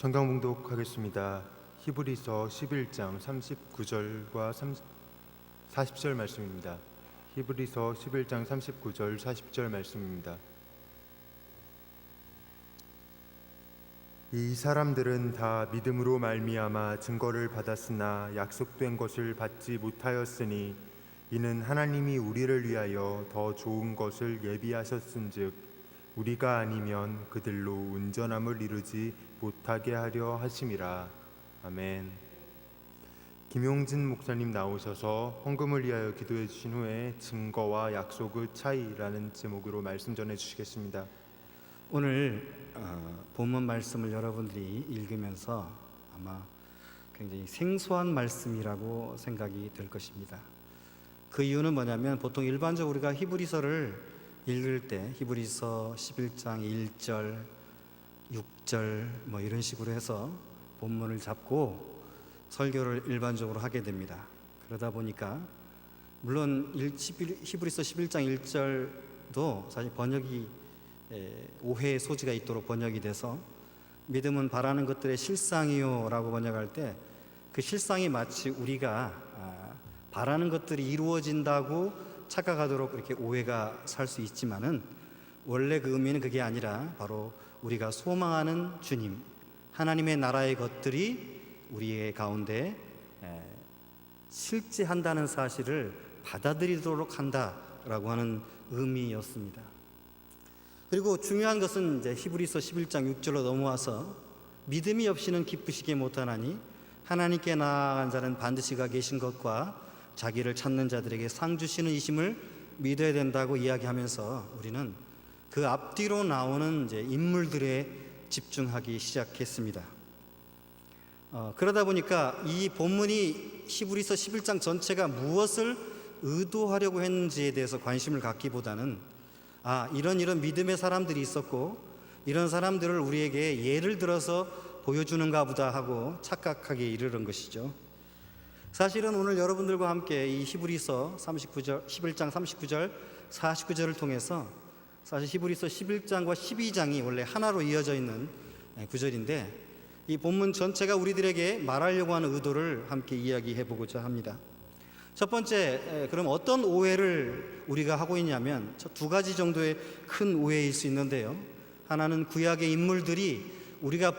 성경 봉독하겠습니다. 히브리서 11장 39절과 40절 말씀입니다. 히브리서 11장 39절 40절 말씀입니다. 이 사람들은 다 믿음으로 말미암아 증거를 받았으나 약속된 것을 받지 못하였으니 이는 하나님이 우리를 위하여 더 좋은 것을 예비하셨은즉 우리가 아니면 그들로 온전함을 이루지 못하게 하려 하심이라. 아멘. 김용진 목사님 나오셔서 헌금을 위하여 기도해 주신 후에 증거와 약속의 차이라는 제목으로 말씀 전해 주시겠습니다. 오늘 본문 말씀을 여러분들이 읽으면서 아마 굉장히 생소한 말씀이라고 생각이 될 것입니다. 그 이유는 뭐냐면 보통 일반적으로 우리가 히브리서를 읽을 때 히브리서 11장 1절, 6절 뭐 이런 식으로 해서 본문을 잡고 설교를 일반적으로 하게 됩니다. 그러다 보니까 물론 히브리서 11장 1절도 사실 번역이 오해의 소지가 있도록 번역이 돼서 믿음은 바라는 것들의 실상이요 라고 번역할 때 그 실상이 마치 우리가 바라는 것들이 이루어진다고 착각하도록 이렇게 오해가 살 수 있지만은 원래 그 의미는 그게 아니라 바로 우리가 소망하는 주님, 하나님의 나라의 것들이 우리의 가운데 실제한다는 사실을 받아들이도록 한다라고 하는 의미였습니다. 그리고 중요한 것은 이제 히브리서 11장 6절로 넘어와서 믿음이 없이는 기쁘시게 못하나니 하나님께 나아간 자는 반드시 가 계신 것과 자기를 찾는 자들에게 상 주시는 이심을 믿어야 된다고 이야기하면서 우리는 그 앞뒤로 나오는 이제 인물들에 집중하기 시작했습니다. 그러다 보니까 이 본문이 히브리서 11장 전체가 무엇을 의도하려고 했는지에 대해서 관심을 갖기보다는 이런 믿음의 사람들이 있었고 이런 사람들을 우리에게 예를 들어서 보여주는가 보다 하고 착각하게 이르는 것이죠. 사실은 오늘 여러분들과 함께 이 히브리서 11장 39절 49절을 통해서 사실 히브리서 11장과 12장이 원래 하나로 이어져 있는 구절인데 이 본문 전체가 우리들에게 말하려고 하는 의도를 함께 이야기해 보고자 합니다. 첫 번째, 그럼 어떤 오해를 우리가 하고 있냐면 두 가지 정도의 큰 오해일 수 있는데요. 하나는 구약의 인물들이 우리가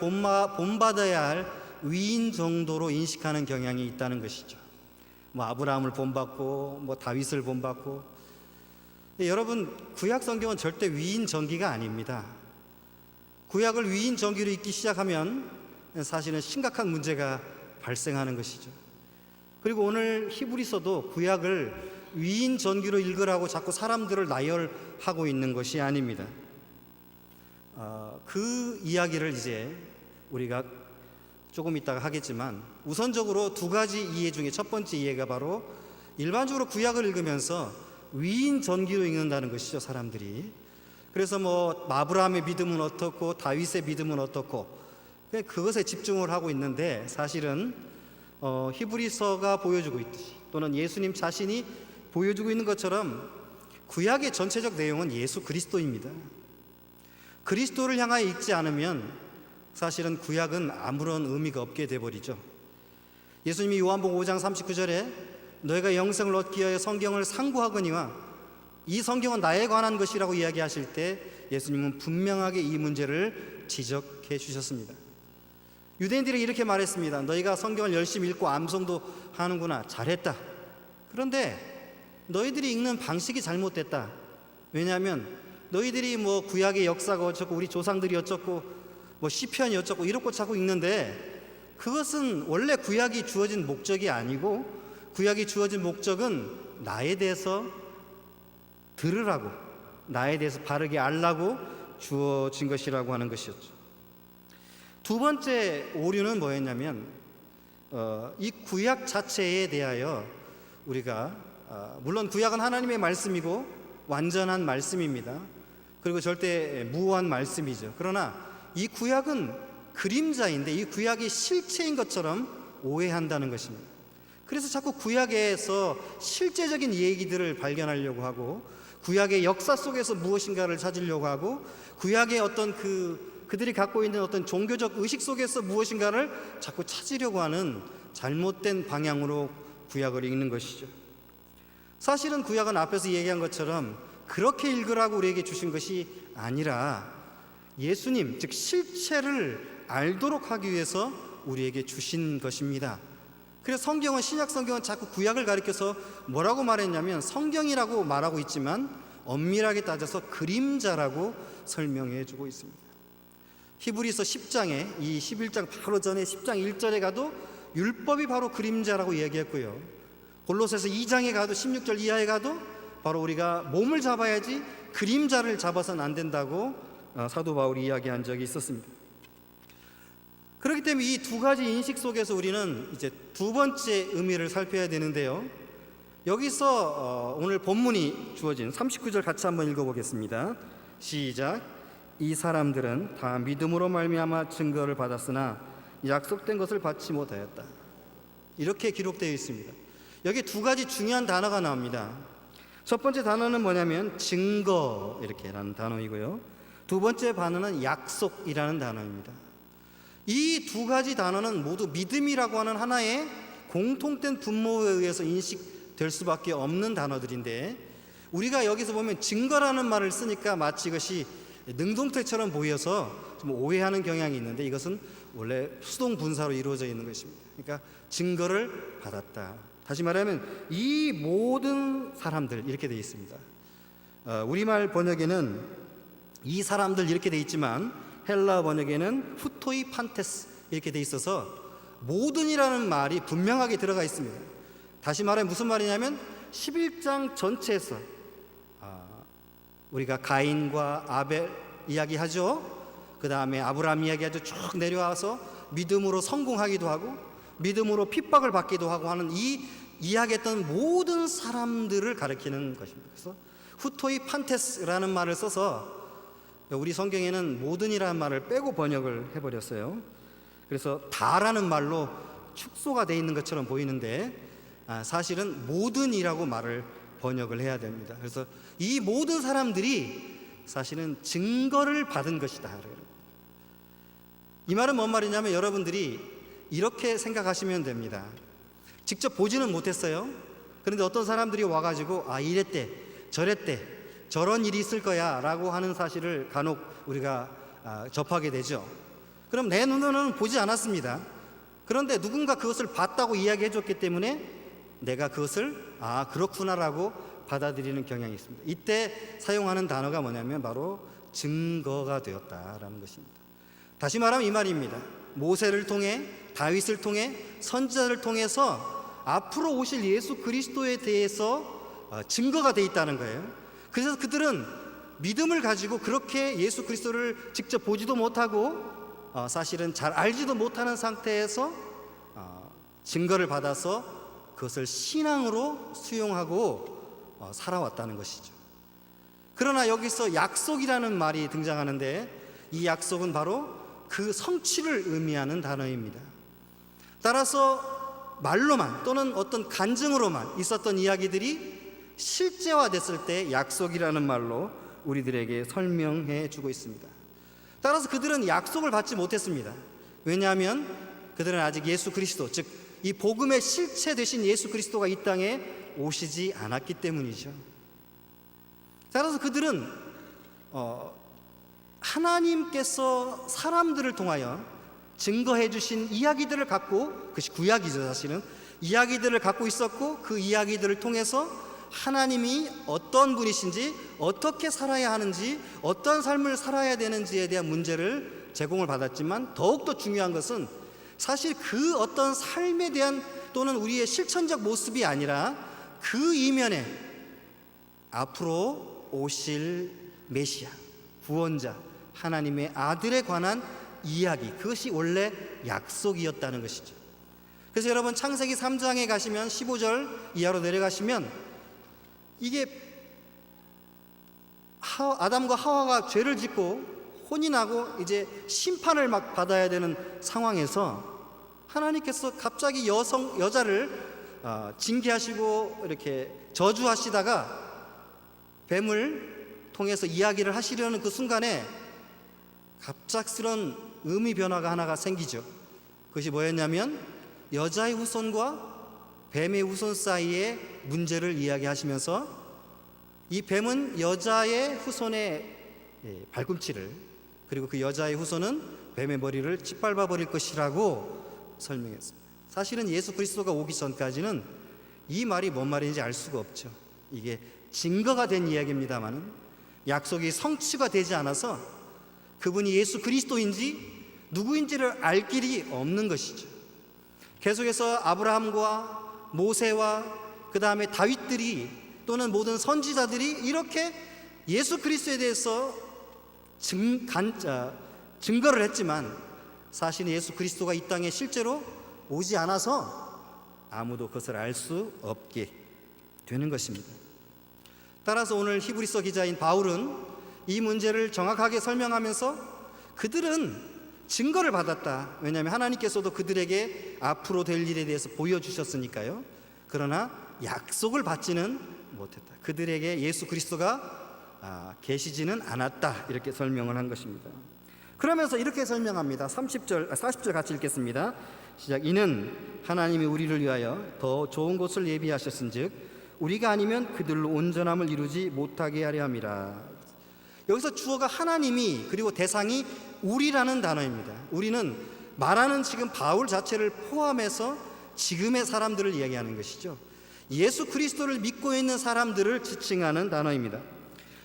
본받아야 할 위인 정도로 인식하는 경향이 있다는 것이죠. 아브라함을 본받고 다윗을 본받고. 여러분, 구약 성경은 절대 위인 전기가 아닙니다. 구약을 위인 전기로 읽기 시작하면 사실은 심각한 문제가 발생하는 것이죠. 그리고 오늘 히브리서도 구약을 위인 전기로 읽으라고 자꾸 사람들을 나열하고 있는 것이 아닙니다. 그 이야기를 이제 우리가 조금 이따가 하겠지만 우선적으로 두 가지 이해 중에 첫 번째 이해가 바로 일반적으로 구약을 읽으면서 위인 전기로 읽는다는 것이죠, 사람들이. 그래서 아브라함의 믿음은 어떻고 다윗의 믿음은 어떻고 그것에 집중을 하고 있는데 사실은 히브리서가 보여주고 있듯이 또는 예수님 자신이 보여주고 있는 것처럼 구약의 전체적 내용은 예수 그리스도입니다. 그리스도를 향하여 읽지 않으면 사실은 구약은 아무런 의미가 없게 돼버리죠. 예수님이 요한복음 5장 39절에 너희가 영생을 얻기 위하여 성경을 상고하거니와 이 성경은 나에 관한 것이라고 이야기하실 때 예수님은 분명하게 이 문제를 지적해 주셨습니다. 유대인들이 이렇게 말했습니다. 너희가 성경을 열심히 읽고 암송도 하는구나, 잘했다. 그런데 너희들이 읽는 방식이 잘못됐다. 왜냐하면 너희들이 구약의 역사가 어쩌고 우리 조상들이 어쩌고 시편이 어쩌고 이렇고 자꾸 읽는데 그것은 원래 구약이 주어진 목적이 아니고 구약이 주어진 목적은 나에 대해서 들으라고, 나에 대해서 바르게 알라고 주어진 것이라고 하는 것이었죠. 두 번째 오류는 뭐였냐면 이 구약 자체에 대하여 우리가 물론 구약은 하나님의 말씀이고 완전한 말씀입니다. 그리고 절대 무한 말씀이죠. 그러나 이 구약은 그림자인데 이 구약이 실체인 것처럼 오해한다는 것입니다. 그래서 자꾸 구약에서 실제적인 얘기들을 발견하려고 하고 구약의 역사 속에서 무엇인가를 찾으려고 하고 구약의 어떤 그 그들이 갖고 있는 어떤 종교적 의식 속에서 무엇인가를 자꾸 찾으려고 하는 잘못된 방향으로 구약을 읽는 것이죠. 사실은 구약은 앞에서 얘기한 것처럼 그렇게 읽으라고 우리에게 주신 것이 아니라 예수님, 즉 실체를 알도록 하기 위해서 우리에게 주신 것입니다. 그래서 성경은, 신약 성경은 자꾸 구약을 가리켜서 뭐라고 말했냐면 성경이라고 말하고 있지만 엄밀하게 따져서 그림자라고 설명해 주고 있습니다. 히브리서 10장에 이 11장 바로 전에 10장 1절에 가도 율법이 바로 그림자라고 얘기했고요. 골로새서 2장에 가도 16절 이하에 가도 바로 우리가 몸을 잡아야지 그림자를 잡아서는 안 된다고 사도 바울이 이야기한 적이 있었습니다. 그렇기 때문에 이 두 가지 인식 속에서 우리는 이제 두 번째 의미를 살펴야 되는데요. 여기서 오늘 본문이 주어진 39절 같이 한번 읽어보겠습니다. 시작. 이 사람들은 다 믿음으로 말미암아 증거를 받았으나 약속된 것을 받지 못하였다. 이렇게 기록되어 있습니다. 여기 두 가지 중요한 단어가 나옵니다. 첫 번째 단어는 뭐냐면 증거 이렇게라는 단어이고요. 두 번째 단어는 약속이라는 단어입니다. 이 두 가지 단어는 모두 믿음이라고 하는 하나의 공통된 분모에 의해서 인식될 수밖에 없는 단어들인데, 우리가 여기서 보면 증거라는 말을 쓰니까 마치 이것이 능동태처럼 보여서 좀 오해하는 경향이 있는데, 이것은 원래 수동 분사로 이루어져 있는 것입니다. 그러니까 증거를 받았다. 다시 말하면 이 모든 사람들 이렇게 되어 있습니다. 우리말 번역에는 이 사람들 이렇게 되어 있지만 헬라 번역에는 후토이 판테스 이렇게 되어 있어서 모든이라는 말이 분명하게 들어가 있습니다. 다시 말하면 무슨 말이냐면 11장 전체에서 우리가 가인과 아벨 이야기하죠. 그 다음에 아브라함 이야기하죠. 쭉 내려와서 믿음으로 성공하기도 하고 믿음으로 핍박을 받기도 하고 하는 이 이야기했던 모든 사람들을 가리키는 것입니다. 그래서 후토이 판테스라는 말을 써서 우리 성경에는 모든이라는 말을 빼고 번역을 해버렸어요. 그래서 다라는 말로 축소가 되어 있는 것처럼 보이는데 사실은 모든이라고 말을 번역을 해야 됩니다. 그래서 이 모든 사람들이 사실은 증거를 받은 것이다. 이 말은 뭔 말이냐면 여러분들이 이렇게 생각하시면 됩니다. 직접 보지는 못했어요. 그런데 어떤 사람들이 와가지고 이랬대 저랬대 저런 일이 있을 거야 라고 하는 사실을 간혹 우리가 접하게 되죠. 그럼 내 눈으로는 보지 않았습니다. 그런데 누군가 그것을 봤다고 이야기해 줬기 때문에 내가 그것을 그렇구나라고 받아들이는 경향이 있습니다. 이때 사용하는 단어가 뭐냐면 바로 증거가 되었다라는 것입니다. 다시 말하면 이 말입니다. 모세를 통해 다윗을 통해 선지자를 통해서 앞으로 오실 예수 그리스도에 대해서 증거가 되어 있다는 거예요. 그래서 그들은 믿음을 가지고 그렇게 예수 그리스도를 직접 보지도 못하고 사실은 잘 알지도 못하는 상태에서 증거를 받아서 그것을 신앙으로 수용하고 살아왔다는 것이죠. 그러나 여기서 약속이라는 말이 등장하는데 이 약속은 바로 그 성취를 의미하는 단어입니다. 따라서 말로만 또는 어떤 간증으로만 있었던 이야기들이 실제화됐을 때 약속이라는 말로 우리들에게 설명해 주고 있습니다. 따라서 그들은 약속을 받지 못했습니다. 왜냐하면 그들은 아직 예수 그리스도, 즉 이 복음의 실체 되신 예수 그리스도가 이 땅에 오시지 않았기 때문이죠. 따라서 그들은 하나님께서 사람들을 통하여 증거해 주신 이야기들을 갖고, 그것이 구약이죠. 사실은 이야기들을 갖고 있었고 그 이야기들을 통해서 하나님이 어떤 분이신지, 어떻게 살아야 하는지, 어떤 삶을 살아야 되는지에 대한 문제를 제공을 받았지만, 더욱더 중요한 것은 사실 그 어떤 삶에 대한 또는 우리의 실천적 모습이 아니라 그 이면에 앞으로 오실 메시아, 구원자, 하나님의 아들에 관한 이야기, 그것이 원래 약속이었다는 것이죠. 그래서 여러분 창세기 3장에 가시면 15절 이하로 내려가시면 이게 아담과 하와가 죄를 짓고 혼이 나고 이제 심판을 막 받아야 되는 상황에서 하나님께서 갑자기 여자를 징계하시고 이렇게 저주하시다가 뱀을 통해서 이야기를 하시려는 그 순간에 갑작스런 의미 변화가 하나가 생기죠. 그것이 뭐였냐면 여자의 후손과 뱀의 후손 사이의 문제를 이야기하시면서 이 뱀은 여자의 후손의 발꿈치를, 그리고 그 여자의 후손은 뱀의 머리를 짓밟아 버릴 것이라고 설명했습니다. 사실은 예수 그리스도가 오기 전까지는 이 말이 뭔 말인지 알 수가 없죠. 이게 증거가 된 이야기입니다만은 약속이 성취가 되지 않아서 그분이 예수 그리스도인지 누구인지를 알 길이 없는 것이죠. 계속해서 아브라함과 모세와 그 다음에 다윗들이 또는 모든 선지자들이 이렇게 예수 그리스도에 대해서 증거를 했지만 사실은 예수 그리스도가 이 땅에 실제로 오지 않아서 아무도 그것을 알 수 없게 되는 것입니다. 따라서 오늘 히브리서 기자인 바울은 이 문제를 정확하게 설명하면서 그들은 증거를 받았다. 왜냐하면 하나님께서도 그들에게 앞으로 될 일에 대해서 보여주셨으니까요. 그러나 약속을 받지는 못했다. 그들에게 예수 그리스도가 계시지는 않았다. 이렇게 설명을 한 것입니다. 그러면서 이렇게 설명합니다. 40절 같이 읽겠습니다. 시작. 이는 하나님이 우리를 위하여 더 좋은 곳을 예비하셨은즉 우리가 아니면 그들로 온전함을 이루지 못하게 하려 함이라. 여기서 주어가 하나님이, 그리고 대상이 우리라는 단어입니다. 우리는 말하는 지금 바울 자체를 포함해서 지금의 사람들을 이야기하는 것이죠. 예수 그리스도를 믿고 있는 사람들을 지칭하는 단어입니다.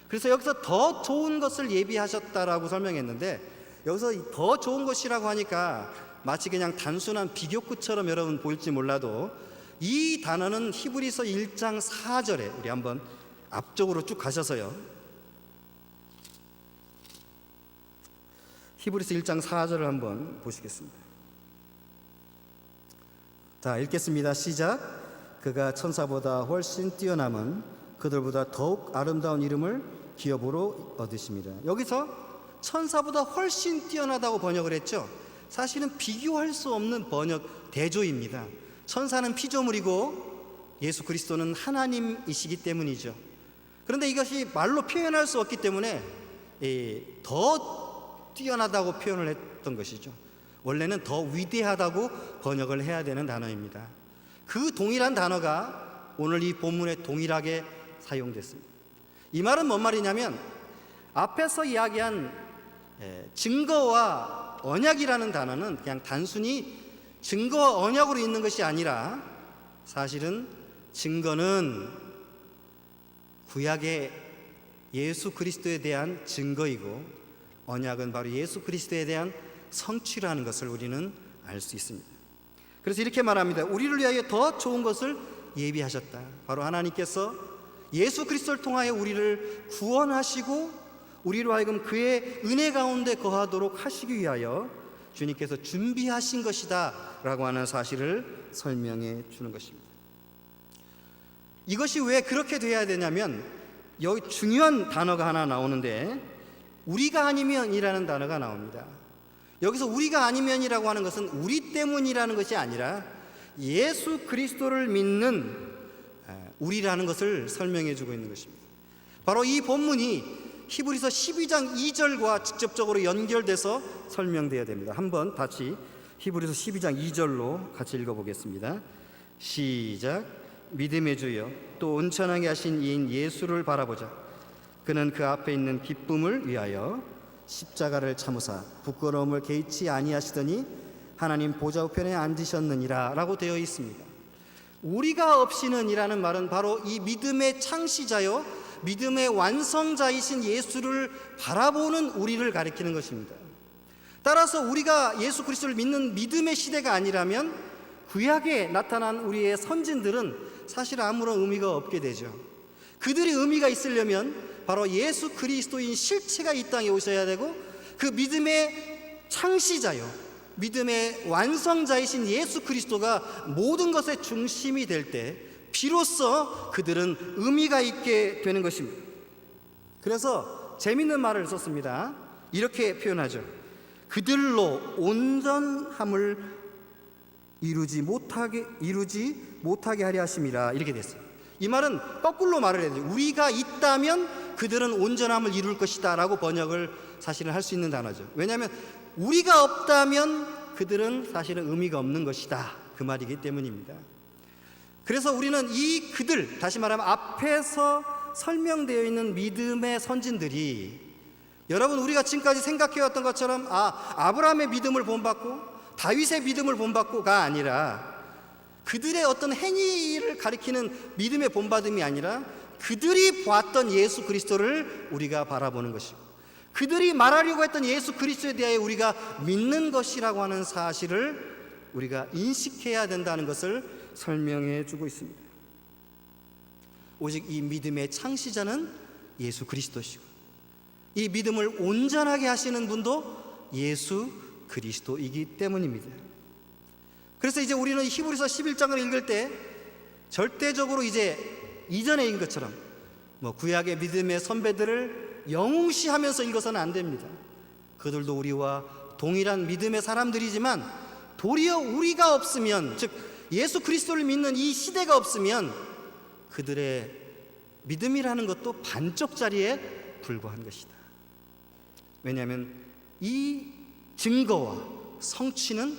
그래서 여기서 더 좋은 것을 예비하셨다라고 설명했는데, 여기서 더 좋은 것이라고 하니까 마치 그냥 단순한 비교구처럼 여러분 보일지 몰라도 이 단어는 히브리서 1장 4절에, 우리 한번 앞쪽으로 쭉 가셔서요, 히브리서 1장 4절을 한번 보시겠습니다. 자, 읽겠습니다. 시작. 그가 천사보다 훨씬 뛰어남은 그들보다 더욱 아름다운 이름을 기업으로 얻으십니다. 여기서 천사보다 훨씬 뛰어나다고 번역을 했죠. 사실은 비교할 수 없는 번역 대조입니다. 천사는 피조물이고 예수 그리스도는 하나님이시기 때문이죠. 그런데 이것이 말로 표현할 수 없기 때문에 더 뛰어나다고 표현을 했던 것이죠. 원래는 더 위대하다고 번역을 해야 되는 단어입니다. 그 동일한 단어가 오늘 이 본문에 동일하게 사용됐습니다. 이 말은 뭔 말이냐면 앞에서 이야기한 증거와 언약이라는 단어는 그냥 단순히 증거와 언약으로 있는 것이 아니라 사실은 증거는 구약의 예수 그리스도에 대한 증거이고 언약은 바로 예수 그리스도에 대한 성취라는 것을 우리는 알 수 있습니다. 그래서 이렇게 말합니다. 우리를 위하여 더 좋은 것을 예비하셨다. 바로 하나님께서 예수 그리스도를 통하여 우리를 구원하시고 우리로 하여금 그의 은혜 가운데 거하도록 하시기 위하여 주님께서 준비하신 것이다 라고 하는 사실을 설명해 주는 것입니다. 이것이 왜 그렇게 돼야 되냐면 여기 중요한 단어가 하나 나오는데 우리가 아니면이라는 단어가 나옵니다. 여기서 우리가 아니면이라고 하는 것은 우리 때문이라는 것이 아니라 예수 그리스도를 믿는 우리라는 것을 설명해 주고 있는 것입니다. 바로 이 본문이 히브리서 12장 2절과 직접적으로 연결돼서 설명되어야 됩니다. 한번 다시 히브리서 12장 2절로 같이 읽어보겠습니다. 시작. 믿음의 주여 또 온천하게 하신 이인 예수를 바라보자. 그는 그 앞에 있는 기쁨을 위하여 십자가를 참으사 부끄러움을 개의치 아니하시더니 하나님 보좌 우편에 앉으셨느니라 라고 되어 있습니다. 우리가 없이는 이라는 말은 바로 이 믿음의 창시자요 믿음의 완성자이신 예수를 바라보는 우리를 가리키는 것입니다. 따라서 우리가 예수 그리스도를 믿는 믿음의 시대가 아니라면 구약에 나타난 우리의 선진들은 사실 아무런 의미가 없게 되죠. 그들이 의미가 있으려면 바로 예수 그리스도인 실체가 이 땅에 오셔야 되고 그 믿음의 창시자요 믿음의 완성자이신 예수 그리스도가 모든 것의 중심이 될 때 비로소 그들은 의미가 있게 되는 것입니다. 그래서 재밌는 말을 썼습니다. 이렇게 표현하죠. 그들로 온전함을 이루지 못하게 하려 하심이라. 이렇게 됐어요. 이 말은 거꾸로 말을 해야 돼요. 우리가 있다면 그들은 온전함을 이룰 것이다 라고 번역을 사실은 할 수 있는 단어죠. 왜냐하면 우리가 없다면 그들은 사실은 의미가 없는 것이다, 그 말이기 때문입니다. 그래서 우리는 이 그들, 다시 말하면 앞에서 설명되어 있는 믿음의 선진들이, 여러분 우리가 지금까지 생각해왔던 것처럼 아브라함의 믿음을 본받고 다윗의 믿음을 본받고가 아니라, 그들의 어떤 행위를 가리키는 믿음의 본받음이 아니라 그들이 보았던 예수 그리스도를 우리가 바라보는 것이고, 그들이 말하려고 했던 예수 그리스도에 대하여 우리가 믿는 것이라고 하는 사실을 우리가 인식해야 된다는 것을 설명해 주고 있습니다. 오직 이 믿음의 창시자는 예수 그리스도시고, 이 믿음을 온전하게 하시는 분도 예수 그리스도이기 때문입니다. 그래서 이제 우리는 히브리서 11장을 읽을 때 절대적으로 이제 이전에 읽은 것처럼 구약의 믿음의 선배들을 영웅시하면서 읽어서는 안 됩니다. 그들도 우리와 동일한 믿음의 사람들이지만 도리어 우리가 없으면, 즉 예수 그리스도를 믿는 이 시대가 없으면 그들의 믿음이라는 것도 반쪽짜리에 불과한 것이다. 왜냐하면 이 증거와 성취는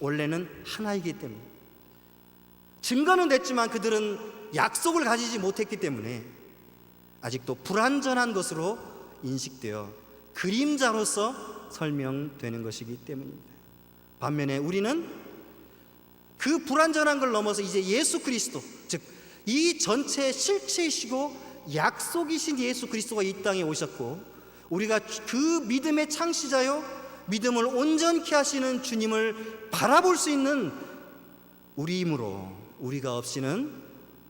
원래는 하나이기 때문에, 증거는 됐지만 그들은 약속을 가지지 못했기 때문에 아직도 불완전한 것으로 인식되어 그림자로서 설명되는 것이기 때문입니다. 반면에 우리는 그 불완전한 걸 넘어서 이제 예수 그리스도, 즉 이 전체의 실체이시고 약속이신 예수 그리스도가 이 땅에 오셨고, 우리가 그 믿음의 창시자요 믿음을 온전케 하시는 주님을 바라볼 수 있는 우리이므로, 우리가 없이는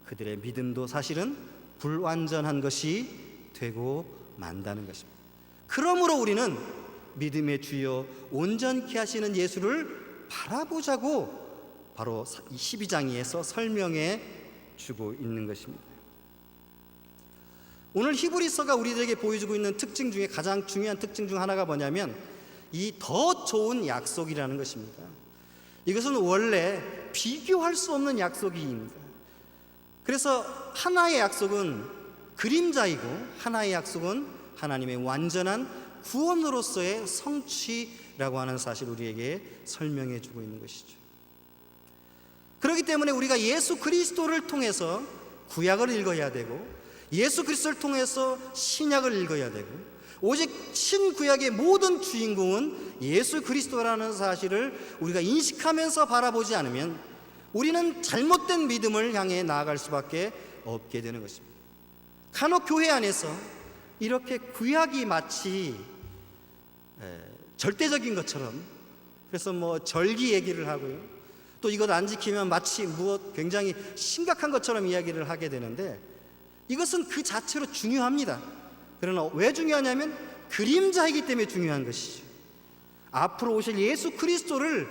그들의 믿음도 사실은 불완전한 것이 되고 만다는 것입니다. 그러므로 우리는 믿음의 주여 온전케 하시는 예수를 바라보자고 바로 12장에서 설명해 주고 있는 것입니다. 오늘 히브리서가 우리들에게 보여주고 있는 특징 중에 가장 중요한 특징 중 하나가 뭐냐면 이 더 좋은 약속이라는 것입니다. 이것은 원래 비교할 수 없는 약속입니다. 그래서 하나의 약속은 그림자이고 하나의 약속은 하나님의 완전한 구원으로서의 성취라고 하는 사실을 우리에게 설명해 주고 있는 것이죠. 그렇기 때문에 우리가 예수 그리스도를 통해서 구약을 읽어야 되고, 예수 그리스도를 통해서 신약을 읽어야 되고, 오직 신구약의 모든 주인공은 예수 그리스도라는 사실을 우리가 인식하면서 바라보지 않으면 우리는 잘못된 믿음을 향해 나아갈 수밖에 없게 되는 것입니다. 간혹 교회 안에서 이렇게 구약이 마치 절대적인 것처럼, 그래서 절기 얘기를 하고요, 또 이것 안 지키면 마치 무엇 굉장히 심각한 것처럼 이야기를 하게 되는데, 이것은 그 자체로 중요합니다. 그러나 왜 중요하냐면 그림자이기 때문에 중요한 것이죠. 앞으로 오실 예수 그리스도를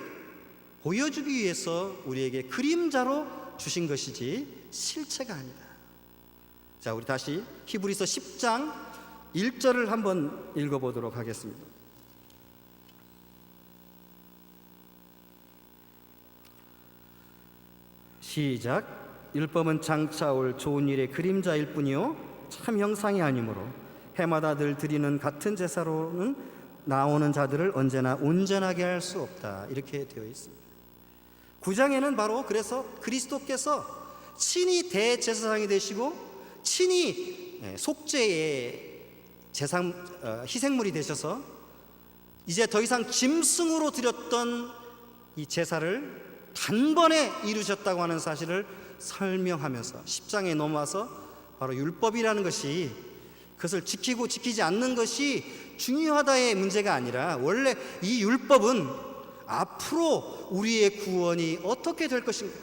보여주기 위해서 우리에게 그림자로 주신 것이지 실체가 아니다. 자, 우리 다시 히브리서 10장 1절을 한번 읽어보도록 하겠습니다. 시작. 율법은 장차 올 좋은 일의 그림자일 뿐이요 참 형상이 아니므로 해마다 늘 드리는 같은 제사로는 나오는 자들을 언제나 온전하게 할 수 없다, 이렇게 되어 있습니다. 9장에는 바로 그래서 그리스도께서 친히 대제사장이 되시고 친히 속죄의 희생물이 되셔서 이제 더 이상 짐승으로 드렸던 이 제사를 단번에 이루셨다고 하는 사실을 설명하면서 10장에 넘어와서 바로 율법이라는 것이, 그것을 지키고 지키지 않는 것이 중요하다의 문제가 아니라 원래 이 율법은 앞으로 우리의 구원이 어떻게 될 것인가,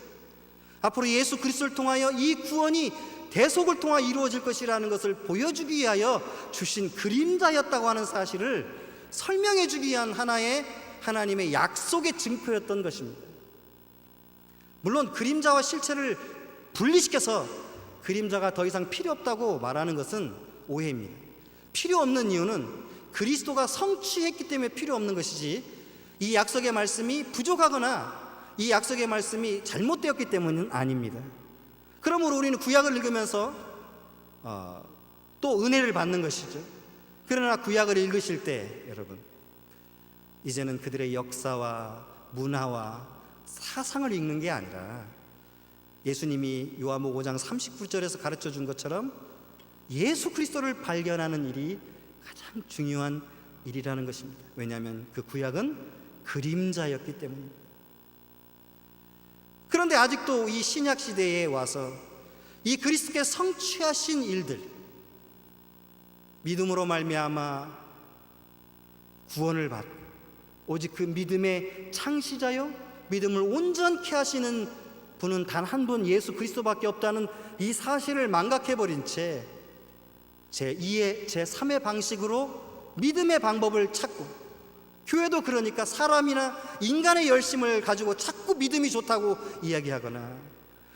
앞으로 예수 그리스도를 통하여 이 구원이 대속을 통하여 이루어질 것이라는 것을 보여주기 위하여 주신 그림자였다고 하는 사실을 설명해 주기 위한 하나의 하나님의 약속의 증거였던 것입니다. 물론 그림자와 실체를 분리시켜서 그림자가 더 이상 필요 없다고 말하는 것은 오해입니다. 필요 없는 이유는 그리스도가 성취했기 때문에 필요 없는 것이지, 이 약속의 말씀이 부족하거나 이 약속의 말씀이 잘못되었기 때문은 아닙니다. 그러므로 우리는 구약을 읽으면서 또 은혜를 받는 것이죠. 그러나 구약을 읽으실 때 여러분, 이제는 그들의 역사와 문화와 사상을 읽는 게 아니라 예수님이 요한복음 5장 39절에서 가르쳐 준 것처럼 예수 그리스도를 발견하는 일이 가장 중요한 일이라는 것입니다. 왜냐하면 그 구약은 그림자였기 때문입니다. 그런데 아직도 이 신약 시대에 와서 이 그리스도께 성취하신 일들, 믿음으로 말미암아 구원을 받고 오직 그 믿음의 창시자요 믿음을 온전케 하시는 분은 단 한 분 예수 그리스도밖에 없다는 이 사실을 망각해버린 채 제2의 제3의 방식으로 믿음의 방법을 찾고, 교회도 그러니까 사람이나 인간의 열심을 가지고 자꾸 믿음이 좋다고 이야기하거나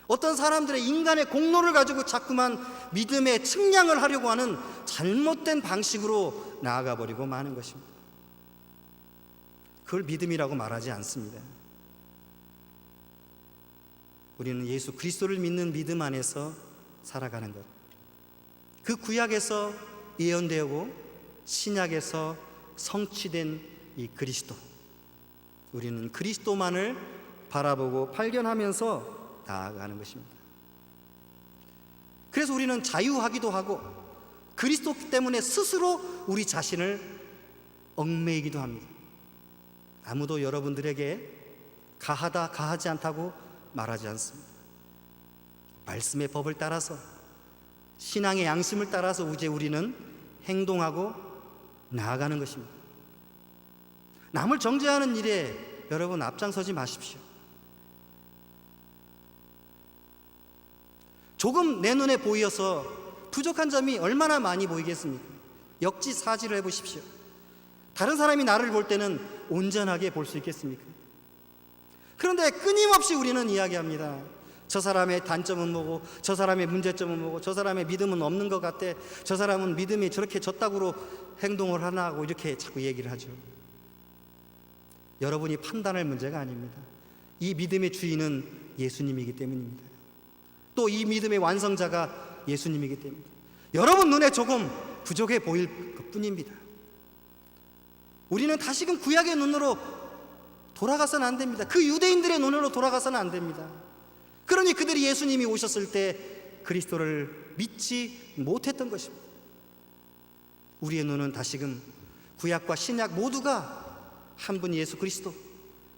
어떤 사람들의 인간의 공로를 가지고 자꾸만 믿음의 측량을 하려고 하는 잘못된 방식으로 나아가 버리고 마는 것입니다. 그걸 믿음이라고 말하지 않습니다. 우리는 예수 그리스도를 믿는 믿음 안에서 살아가는 것, 그 구약에서 예언되고 신약에서 성취된 이 그리스도, 우리는 그리스도만을 바라보고 발견하면서 나아가는 것입니다. 그래서 우리는 자유하기도 하고 그리스도 때문에 스스로 우리 자신을 얽매이기도 합니다. 아무도 여러분들에게 가하다 가하지 않다고 말하지 않습니다. 말씀의 법을 따라서 신앙의 양심을 따라서 이제 우리는 행동하고 나아가는 것입니다. 남을 정죄하는 일에 여러분 앞장서지 마십시오. 조금 내 눈에 보여서 부족한 점이 얼마나 많이 보이겠습니까? 역지사지를 해보십시오. 다른 사람이 나를 볼 때는 온전하게 볼 수 있겠습니까? 그런데 끊임없이 우리는 이야기합니다. 저 사람의 단점은 뭐고, 저 사람의 문제점은 뭐고, 저 사람의 믿음은 없는 것 같아, 저 사람은 믿음이 저렇게 졌다고 행동을 하나 하고 이렇게 자꾸 얘기를 하죠. 여러분이 판단할 문제가 아닙니다. 이 믿음의 주인은 예수님이기 때문입니다. 또 이 믿음의 완성자가 예수님이기 때문입니다. 여러분 눈에 조금 부족해 보일 것뿐입니다. 우리는 다시금 구약의 눈으로 돌아가서는 안 됩니다. 그 유대인들의 눈으로 돌아가서는 안 됩니다. 그러니 그들이 예수님이 오셨을 때 그리스도를 믿지 못했던 것입니다. 우리의 눈은 다시금 구약과 신약 모두가 한 분 예수 그리스도,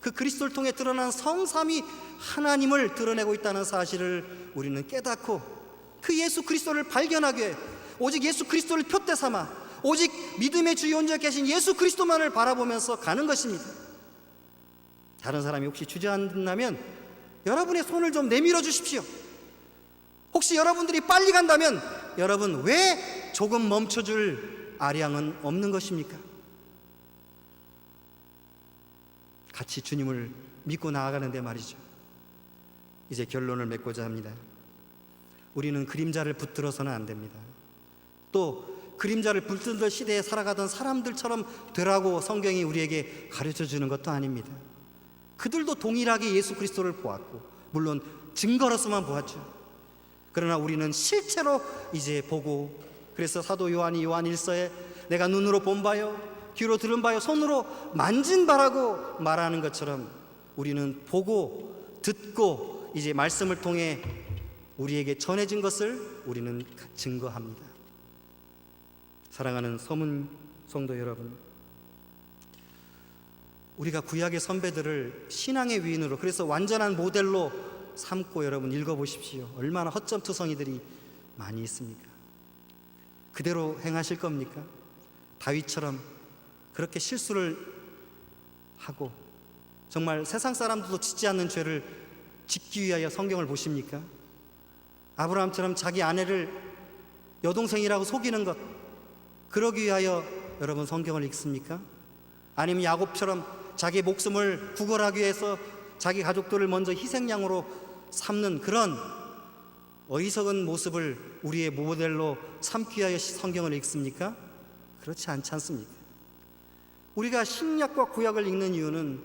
그 그리스도를 통해 드러난 성삼위 하나님을 드러내고 있다는 사실을 우리는 깨닫고 그 예수 그리스도를 발견하게, 오직 예수 그리스도를 표대 삼아 오직 믿음의 주의 온전히 계신 예수 그리스도만을 바라보면서 가는 것입니다. 다른 사람이 혹시 주저앉는다면 여러분의 손을 좀 내밀어 주십시오. 혹시 여러분들이 빨리 간다면 여러분 왜 조금 멈춰줄 아량은 없는 것입니까? 같이 주님을 믿고 나아가는데 말이죠. 이제 결론을 맺고자 합니다. 우리는 그림자를 붙들어서는 안 됩니다. 또 그림자를 붙들던 시대에 살아가던 사람들처럼 되라고 성경이 우리에게 가르쳐 주는 것도 아닙니다. 그들도 동일하게 예수 그리스도를 보았고 물론 증거로서만 보았죠. 그러나 우리는 실제로 이제 보고, 그래서 사도 요한이 요한 1서에 내가 눈으로 본 바요 귀로 들은 바요 손으로 만진 바라고 말하는 것처럼 우리는 보고 듣고 이제 말씀을 통해 우리에게 전해진 것을 우리는 증거합니다. 사랑하는 서문 성도 여러분, 우리가 구약의 선배들을 신앙의 위인으로, 그래서 완전한 모델로 삼고 여러분 읽어보십시오. 얼마나 허점투성이들이 많이 있습니까? 그대로 행하실 겁니까? 다윗처럼 그렇게 실수를 하고 정말 세상 사람들도 짓지 않는 죄를 짓기 위하여 성경을 보십니까? 아브라함처럼 자기 아내를 여동생이라고 속이는 것, 그러기 위하여 여러분 성경을 읽습니까? 아니면 야곱처럼 자기 목숨을 구걸하기 위해서 자기 가족들을 먼저 희생양으로 삼는 그런 어리석은 모습을 우리의 모델로 삼기 위하여 성경을 읽습니까? 그렇지 않지 않습니까? 우리가 신약과 구약을 읽는 이유는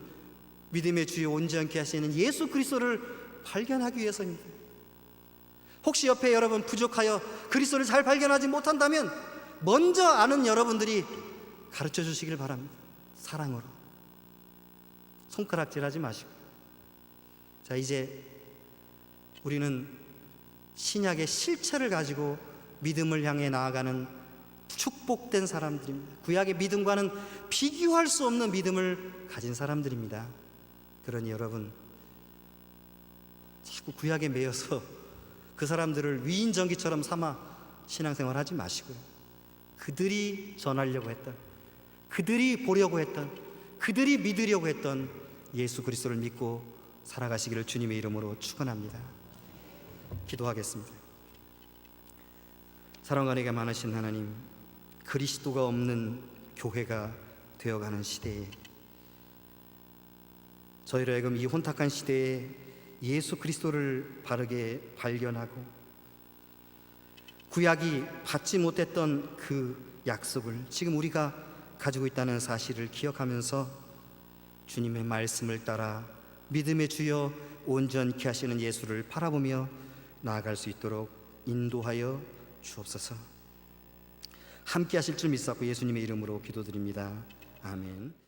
믿음의 주여 온전케 하시는 예수 그리스도를 발견하기 위해서입니다. 혹시 옆에 여러분 부족하여 그리스도를 잘 발견하지 못한다면 먼저 아는 여러분들이 가르쳐 주시길 바랍니다. 사랑으로. 손가락질하지 마시고. 자, 이제 우리는 신약의 실체를 가지고 믿음을 향해 나아가는 축복된 사람들입니다. 구약의 믿음과는 비교할 수 없는 믿음을 가진 사람들입니다. 그러니 여러분, 자꾸 구약에 매여서 그 사람들을 위인전기처럼 삼아 신앙생활 하지 마시고요. 그들이 전하려고 했던, 그들이 보려고 했던, 그들이 믿으려고 했던 예수 그리스도를 믿고 살아가시기를 주님의 이름으로 축원합니다. 기도하겠습니다. 사랑과 은혜가 많으신 하나님, 그리스도가 없는 교회가 되어가는 시대에 저희로 하여금 이 혼탁한 시대에 예수 그리스도를 바르게 발견하고 구약이 받지 못했던 그 약속을 지금 우리가 가지고 있다는 사실을 기억하면서 주님의 말씀을 따라 믿음의 주여 온전케 하시는 예수를 바라보며 나아갈 수 있도록 인도하여 주옵소서. 함께 하실 줄 믿사옵고 예수님의 이름으로 기도드립니다. 아멘.